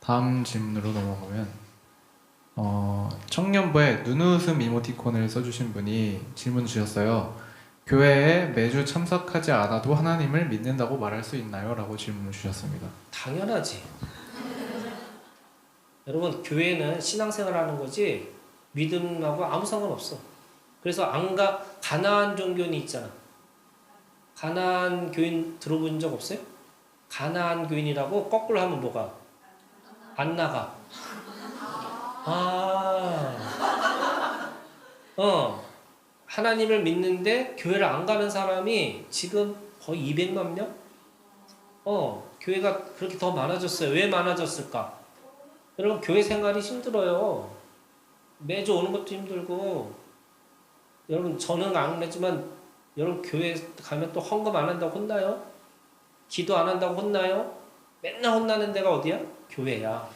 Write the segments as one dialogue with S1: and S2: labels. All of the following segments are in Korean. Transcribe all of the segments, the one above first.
S1: 다음 질문으로 넘어가면 청년부에 눈웃음 이모티콘을 써주신 분이 질문 주셨어요. 교회에 매주 참석하지 않아도 하나님을 믿는다고 말할 수 있나요? 라고 질문을 주셨습니다.
S2: 당연하지. 여러분, 교회는 신앙생활 하는 거지 믿음하고 아무 상관없어. 그래서 가나안 종교는 있잖아. 가나안 교인 들어본 적 없어요? 가나안 교인이라고 거꾸로 하면 뭐가? 안 나가. 하나님을 믿는데 교회를 안 가는 사람이 지금 거의 200만 명? 교회가 그렇게 더 많아졌어요. 왜 많아졌을까? 여러분, 교회 생활이 힘들어요. 매주 오는 것도 힘들고, 여러분, 저는 안 그랬지만, 여러분, 교회 가면 또 헌금 안 한다고 혼나요? 기도 안 한다고 혼나요? 맨날 혼나는 데가 어디야? 교회야.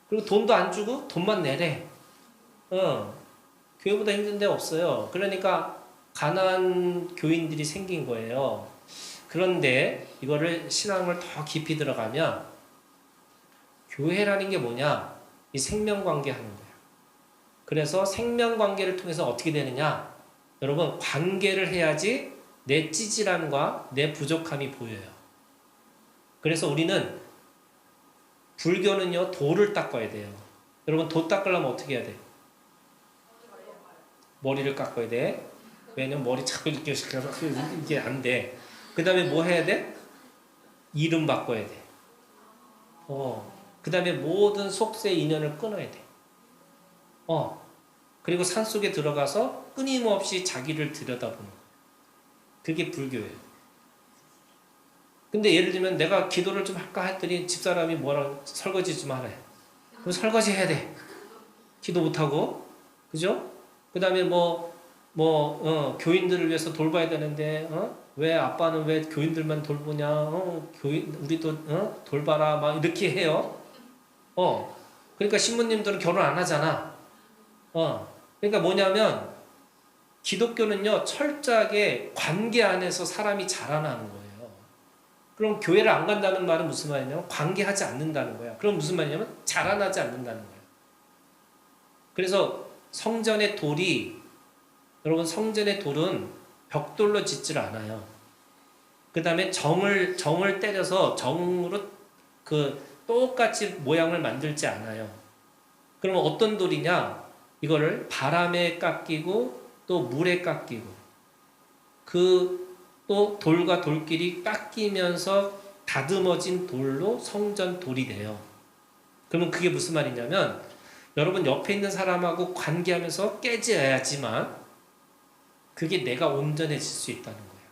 S2: 그리고 돈도 안 주고 돈만 내래. 교회보다 힘든 데 없어요. 그러니까 가난한 교인들이 생긴 거예요. 그런데 이거를 신앙을 더 깊이 들어가면 교회라는 게 뭐냐? 이 생명관계 하는 거야. 그래서 생명관계를 통해서 어떻게 되느냐? 여러분, 관계를 해야지 내 찌질함과 내 부족함이 보여요. 그래서 우리는 불교는요, 도를 닦아야 돼요. 여러분, 도 닦으려면 어떻게 해야 돼? 머리를 깎아야 돼. 왜냐면 머리 자꾸 이렇게 시켜서 이게 안 돼. 그 다음에 뭐 해야 돼? 이름 바꿔야 돼. 그 다음에 모든 속세 인연을 끊어야 돼. 그리고 산속에 들어가서 끊임없이 자기를 들여다보는 거예요. 그게 불교예요. 근데 예를 들면 내가 기도를 좀 할까 했더니 집사람이 뭐라 설거지 좀 하래. 그럼 설거지 해야 돼. 기도 못하고. 그죠? 그 다음에 교인들을 위해서 돌봐야 되는데, 왜 아빠는 왜 교인들만 돌보냐? 우리도, 돌봐라. 막 이렇게 해요. 그러니까 신부님들은 결혼 안 하잖아. 그러니까 뭐냐면, 기독교는요, 철저하게 관계 안에서 사람이 자라나는 거예요. 그럼 교회를 안 간다는 말은 무슨 말이냐면, 관계하지 않는다는 거야. 그럼 무슨 말이냐면, 자라나지 않는다는 거야. 그래서 성전의 돌이, 여러분, 성전의 돌은 벽돌로 짓질 않아요. 그 다음에 정을 때려서 정으로 똑같이 모양을 만들지 않아요. 그러면 어떤 돌이냐? 이거를 바람에 깎이고 또 물에 깎이고 또 돌과 돌끼리 깎이면서 다듬어진 돌로 성전 돌이 돼요. 그러면 그게 무슨 말이냐면 여러분 옆에 있는 사람하고 관계하면서 깨져야지만 그게 내가 온전해질 수 있다는 거예요.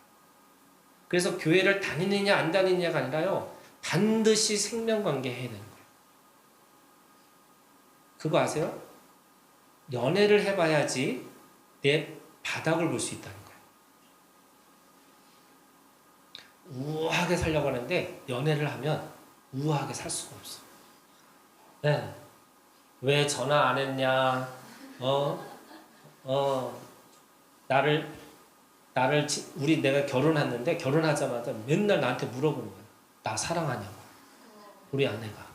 S2: 그래서 교회를 다니느냐 안 다니느냐가 아니라요. 반드시 생명관계 해야 되는 거예요. 그거 아세요? 연애를 해봐야지 내 바닥을 볼 수 있다는 거예요. 우아하게 살려고 하는데 연애를 하면 우아하게 살 수가 없어. 네. 왜 전화 안 했냐? 내가 결혼했는데 결혼하자마자 맨날 나한테 물어보는 거야. 나 사랑하냐고. 우리 아내가.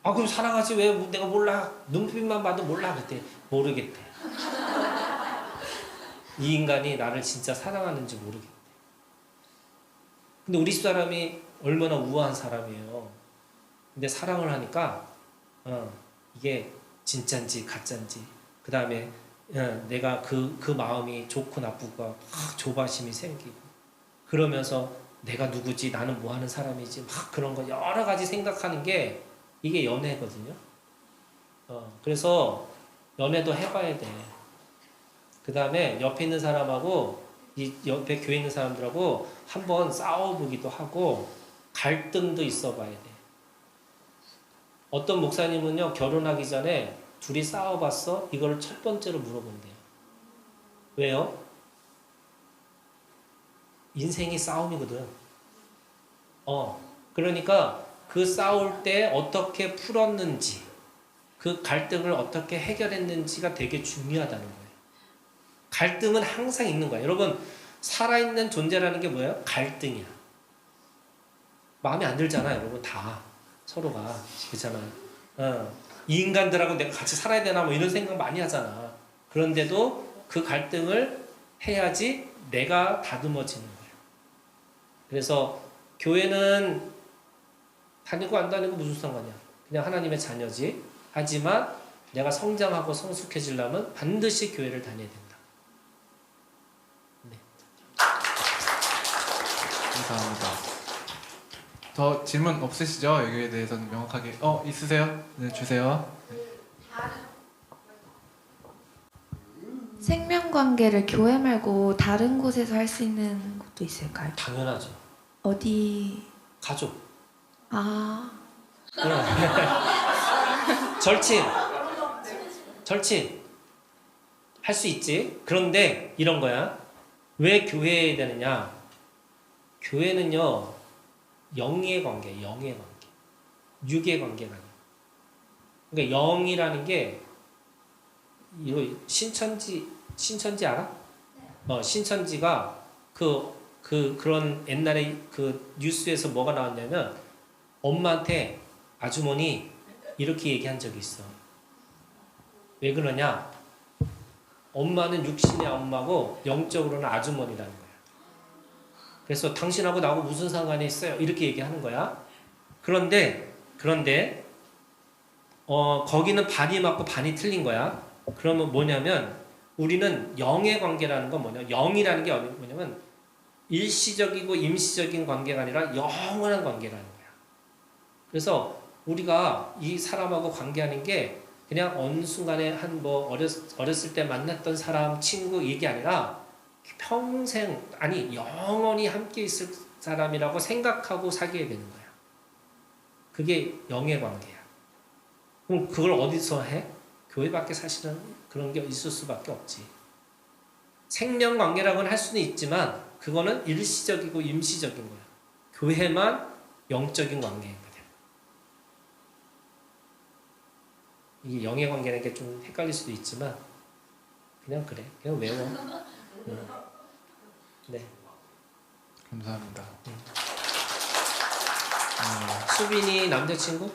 S2: 그럼 사랑하지 왜 내가 몰라? 눈빛만 봐도 몰라. 그때 모르겠대. 이 인간이 나를 진짜 사랑하는지 모르겠대. 근데 우리 집사람이 얼마나 우아한 사람이에요. 근데 사랑을 하니까 이게 진짠지 가짠지 그 다음에 내가 그 마음이 좋고 나쁘고 막 조바심이 생기고 그러면서 내가 누구지 나는 뭐 하는 사람이지 막 그런 거 여러 가지 생각하는 게 이게 연애거든요. 그래서 연애도 해봐야 돼. 그 다음에 옆에 있는 사람하고 이 옆에 교회 있는 사람들하고 한번 싸워보기도 하고 갈등도 있어봐야 돼. 어떤 목사님은요 결혼하기 전에 둘이 싸워봤어? 이거를 첫 번째로 물어본대요. 왜요? 인생이 싸움이거든. 그러니까 그 싸울 때 어떻게 풀었는지 그 갈등을 어떻게 해결했는지가 되게 중요하다는 거예요. 갈등은 항상 있는 거예요. 여러분 살아있는 존재라는 게 뭐예요? 갈등이야. 마음에 안 들잖아 여러분 다. 서로가. 그렇잖아. 이 인간들하고 내가 같이 살아야 되나 뭐 이런 생각 많이 하잖아. 그런데도 그 갈등을 해야지 내가 다듬어지는 거예요. 그래서 교회는 다니고 안 다니고 무슨 상관이야. 그냥 하나님의 자녀지. 하지만 내가 성장하고 성숙해지려면 반드시 교회를 다녀야 된다. 네.
S1: 감사합니다. 더 질문 없으시죠? 여기에 대해서는 명확하게 있으세요? 네, 주세요.
S3: 생명관계를 교회 말고 다른 곳에서 할 수 있는 곳도 있을까요?
S2: 당연하죠.
S3: 어디?
S2: 가족.
S3: 아,
S2: 절친 할 수 있지. 그런데 이런 거야. 왜 교회에 되느냐? 교회는요 영의 관계, 육의 관계가 아니야. 그러니까 영이라는 게 이거 신천지 알아? 신천지가 그런 옛날에 그 뉴스에서 뭐가 나왔냐면 엄마한테 아주머니 이렇게 얘기한 적이 있어. 왜 그러냐? 엄마는 육신의 엄마고 영적으로는 아주머니라는 거야. 그래서 당신하고 나하고 무슨 상관이 있어요? 이렇게 얘기하는 거야. 그런데 거기는 반이 맞고 반이 틀린 거야. 그러면 뭐냐면 우리는 영의 관계라는 건 뭐냐? 영이라는 게 뭐냐면 일시적이고 임시적인 관계가 아니라 영원한 관계라는 거야. 그래서 우리가 이 사람하고 관계하는 게 그냥 어느 순간에 어렸을 때 만났던 사람, 친구 이게 아니라 평생, 아니 영원히 함께 있을 사람이라고 생각하고 사귀어야 되는 거야. 그게 영의 관계야. 그럼 그걸 어디서 해? 교회밖에 사실은 그런 게 있을 수밖에 없지. 생명관계라고는 할 수는 있지만 그거는 일시적이고 임시적인 거야. 교회만 영적인 관계거든. 이게 영의 관계라는 게 좀 헷갈릴 수도 있지만 그냥 그래. 그냥 외워. 네.
S1: 감사합니다.
S2: 수빈이 남자친구?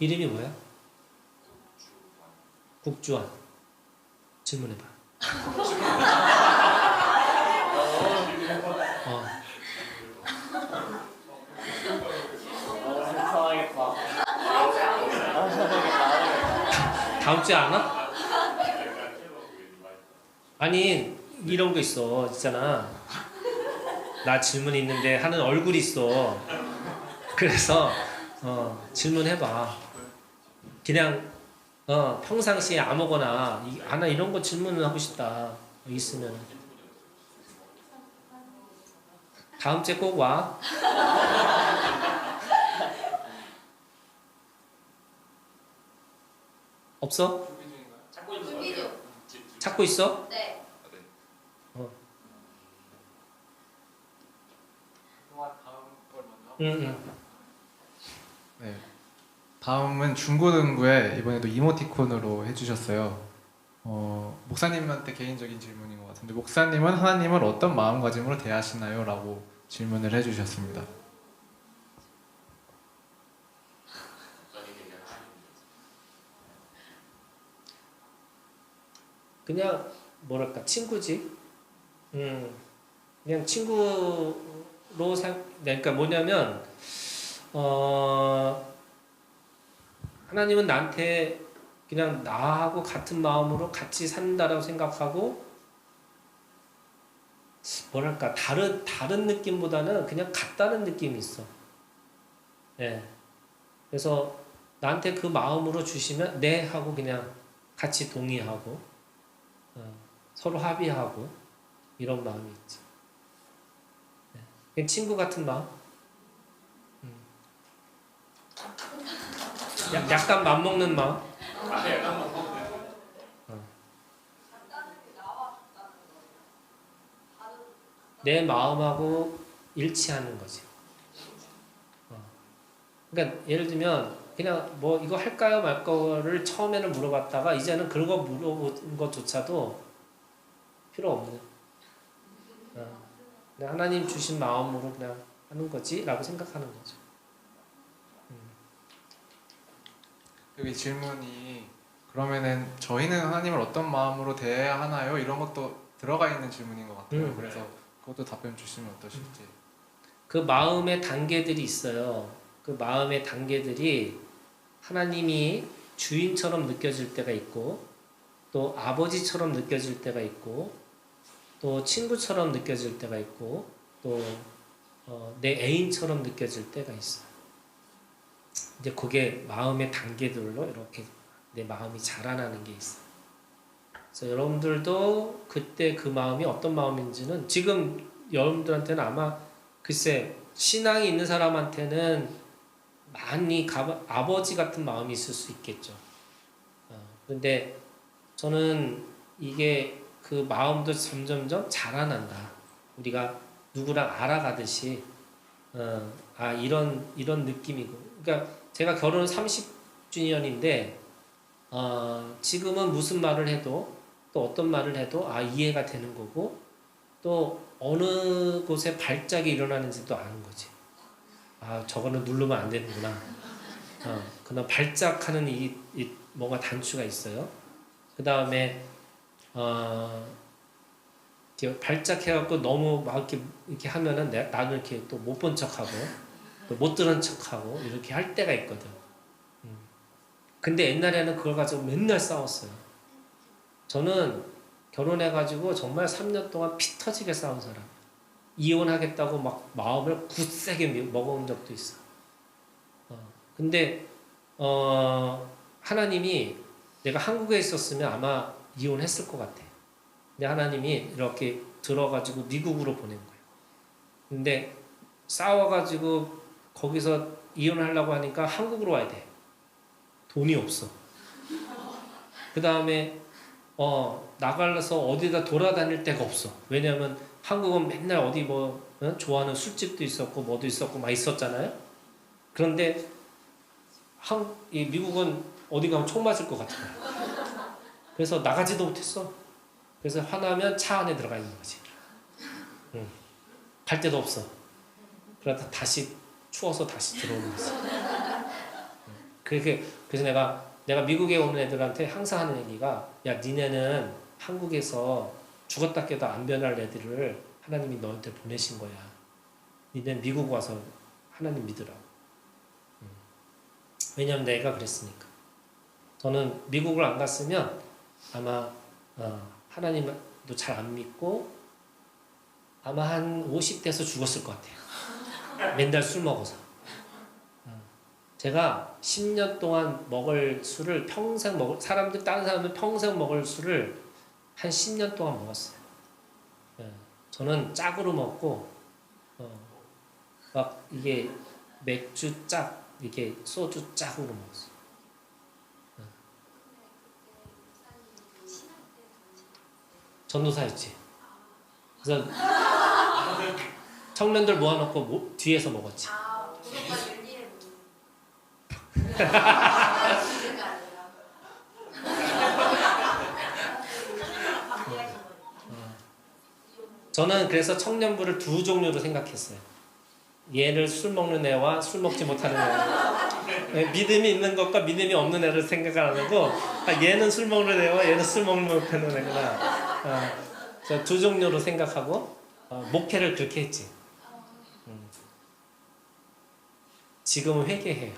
S2: 이름이 뭐야? 국주환. 질문해봐. 다음 주에 안 와? 아니 이런 거 있잖아. 나 질문 있는데 하는 얼굴이 있어. 그래서 질문해봐. 그냥 평상시에 아무거나 나 이런 거 질문을 하고 싶다. 있으면 다음 주에 꼭 와. 없어? 찾고 있어?
S4: 네.
S2: 응.
S1: 네. 다음은 중고등부에 이번에도 이모티콘으로 해주셨어요. 목사님한테 개인적인 질문인 것 같은데 목사님은 하나님을 어떤 마음가짐으로 대하시나요? 라고 질문을 해주셨습니다.
S2: 그냥 뭐랄까 친구지. 그냥 친구로 그러니까 뭐냐면 하나님은 나한테 그냥 나하고 같은 마음으로 같이 산다라고 생각하고 뭐랄까 다른 느낌보다는 그냥 같다는 느낌이 있어. 네. 그래서 나한테 그 마음으로 주시면 네 하고 그냥 같이 동의하고 서로 합의하고 이런 마음이 있지. 네. 그냥 친구 같은 마음. 약간 맘먹는 마음. 내 마음하고 일치하는 거지. 그러니까 예를 들면 그냥 뭐 이거 할까요 말까요를 처음에는 물어봤다가 이제는 그런 거 물어보는 것조차도 필요 없는. 그냥 하나님 주신 마음으로 그냥 하는 거지라고 생각하는 거죠.
S1: 여기 질문이 그러면은 저희는 하나님을 어떤 마음으로 대해야 하나요? 이런 것도 들어가 있는 질문인 것 같아요. 그래서 그것도 답변 주시면 어떠실지.
S2: 그 마음의 단계들이 있어요. 그 마음의 단계들이 하나님이 주인처럼 느껴질 때가 있고, 또 아버지처럼 느껴질 때가 있고, 또 친구처럼 느껴질 때가 있고, 또 내 애인처럼 느껴질 때가 있어요. 이제 그게 마음의 단계들로 이렇게 내 마음이 자라나는 게 있어요. 그래서 여러분들도 그때 그 마음이 어떤 마음인지는 지금 여러분들한테는 아마 글쎄 신앙이 있는 사람한테는 많이 아버지 같은 마음이 있을 수 있겠죠. 그런데 저는 이게 그 마음도 점점점 자라난다. 우리가 누구랑 알아가듯이 이런 느낌이고. 그러니까 제가 결혼 30주년인데 지금은 무슨 말을 해도 또 어떤 말을 해도 이해가 되는 거고, 또 어느 곳에 발작이 일어나는지도 아는 거지. 저거는 누르면 안 되는구나. 그냥 발작하는 이 뭔가 단추가 있어요. 그 다음에 발작해갖고 너무 막 이렇게 하면은 나는 이렇게 또 못 본 척하고 또 못 들은 척하고 이렇게 할 때가 있거든. 근데 옛날에는 그걸 가지고 맨날 싸웠어요. 저는 결혼해가지고 정말 3년 동안 피 터지게 싸운 사람. 이혼하겠다고 막 마음을 굳세게 먹어온 적도 있어. 근데 하나님이 내가 한국에 있었으면 아마 이혼했을 것 같아. 근데 하나님이 이렇게 들어가지고 미국으로 보낸 거예요. 근데 싸워가지고 거기서 이혼하려고 하니까 한국으로 와야 돼. 돈이 없어. 그 다음에 나가서 어디다 돌아다닐 데가 없어. 왜냐면 한국은 맨날 어디 좋아하는 술집도 있었고 뭐도 있었고 막 있었잖아요. 그런데 이 미국은 어디 가면 총 맞을 것 같은 거야. 그래서 나가지도 못했어. 그래서 화나면 차 안에 들어가 있는 거지. 갈 데도 없어. 그러다 다시 추워서 다시 들어오는 거지. 그래서 내가 미국에 오는 애들한테 항상 하는 얘기가, 야, 니네는 한국에서 죽었다 깨도 안 변할 애들을 하나님이 너한테 보내신 거야. 니네는 미국 와서 하나님 믿으라고. 왜냐면 내가 그랬으니까. 저는 미국을 안 갔으면 아마 하나님도 잘 안 믿고 아마 한 50대에서 죽었을 것 같아요. 맨날 술 먹어서. 제가 10년 동안 먹을 술을 다른 사람들 평생 먹을 술을 한 10년 동안 먹었어요. 저는 짝으로 먹고, 막 이게 맥주 짝, 이게 소주 짝으로 먹었어요. 전도사였지. 그래서 청년들 모아놓고 뒤에서 먹었지. 저는 그래서 청년부를 두 종류로 생각했어요. 얘를 술 먹는 애와 술 먹지 못하는 애. 믿음이 있는 것과 믿음이 없는 애를 생각 안 하고, 얘는 술 먹는 애와 얘는 술 먹는 못하는 애구나. 저 두 종류로 생각하고 목회를 그렇게 했지. 지금은 회개해요.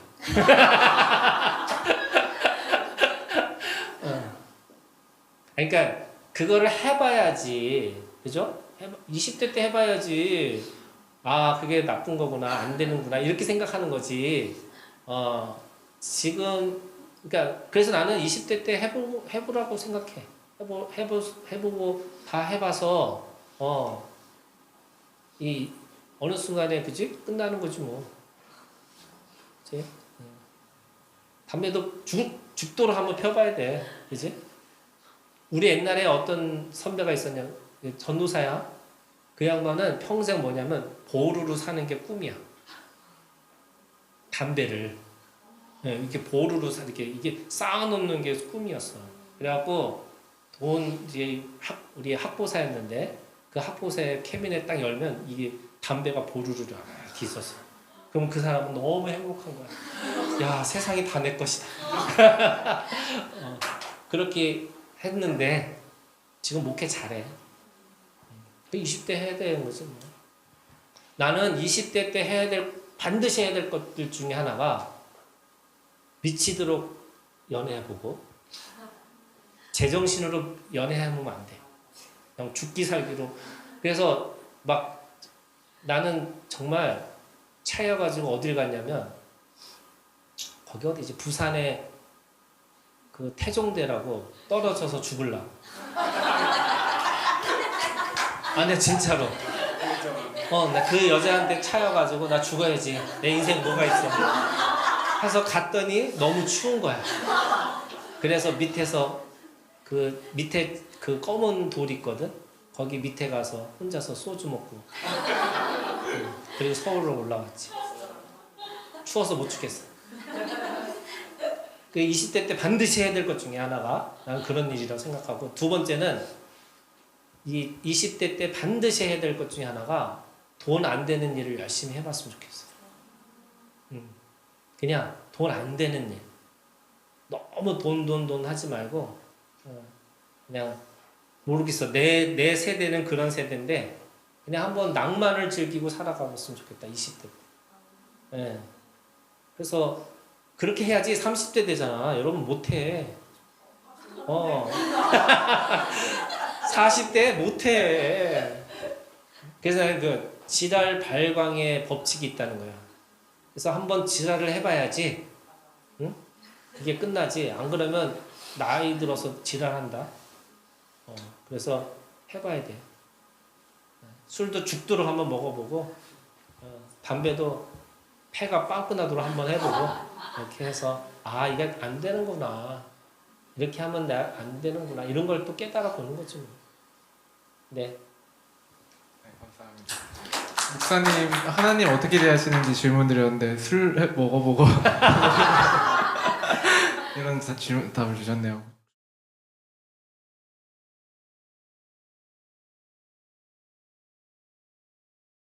S2: 그러니까 그거를 해봐야지, 그죠? 20대 때 해봐야지. 그게 나쁜 거구나, 안 되는구나 이렇게 생각하는 거지. 지금 그러니까 그래서 나는 20대 때 해보라고 생각해. 해보고 다 해봐서 이 어느 순간에 그지 끝나는 거지 뭐. 그치? 담배도 죽도록 한번 펴봐야 돼, 그지? 우리 옛날에 어떤 선배가 있었냐, 전도사야. 그 양반은 평생 뭐냐면 보루로 사는 게 꿈이야. 담배를 이렇게 보루로 이게 쌓아놓는 게 꿈이었어. 그래갖고 이제 우리 학보사였는데 그 학보사의 캐비넷 딱 열면 이게 담배가 보르르 이렇게 있었어. 그럼 그 사람은 너무 행복한 거야. 야, 세상이 다 내 것이다. 그렇게 했는데 지금 목회 잘해. 20대 해야 되는 거지 뭐. 나는 20대 때 반드시 해야 될 것들 중에 하나가 미치도록 연애해보고 제정신으로 연애해보면 안 돼. 그냥 죽기 살기로. 그래서 막 나는 정말 차여가지고 어딜 갔냐면 거기 어디지? 부산에 그 태종대라고 떨어져서 죽을라. 아니 진짜로. 나 그 여자한테 차여가지고 나 죽어야지. 내 인생 뭐가 있어. 해서 갔더니 너무 추운 거야. 그래서 밑에서 그 밑에 그 검은 돌 있거든. 거기 밑에 가서 혼자서 소주 먹고. 그리고 서울로 올라왔지. 추워서 못 죽겠어. 그 20대 때 반드시 해야 될 것 중에 하나가 나는 그런 일이라고 생각하고, 두 번째는 이 20대 때 반드시 해야 될 것 중에 하나가 돈 안 되는 일을 열심히 해봤으면 좋겠어. 그냥 돈 안 되는 일. 너무 돈 하지 말고 그냥 모르겠어. 내 세대는 그런 세대인데 그냥 한번 낭만을 즐기고 살아가봤으면 좋겠다. 20대 때. 네. 그래서 그렇게 해야지 30대 되잖아. 여러분 못해. 40대 못해. 그래서 그 지랄 발광의 법칙이 있다는 거야. 그래서 한번 지랄을 해봐야지, 응? 이게 끝나지. 안 그러면 나이 들어서 지랄한다. 그래서 해봐야 돼. 술도 죽도록 한번 먹어보고, 담배도 폐가 빵꾸나도록 한번 해보고, 이렇게 해서 이게 안 되는구나. 이렇게 하면 안 되는구나. 이런 걸 또 깨달아 보는 거지 뭐. 네.
S1: 네, 감사합니다. 목사님, 하나님 어떻게 대하시는지 질문 드렸는데 술 먹어보고 이런 질문 답을 주셨네요.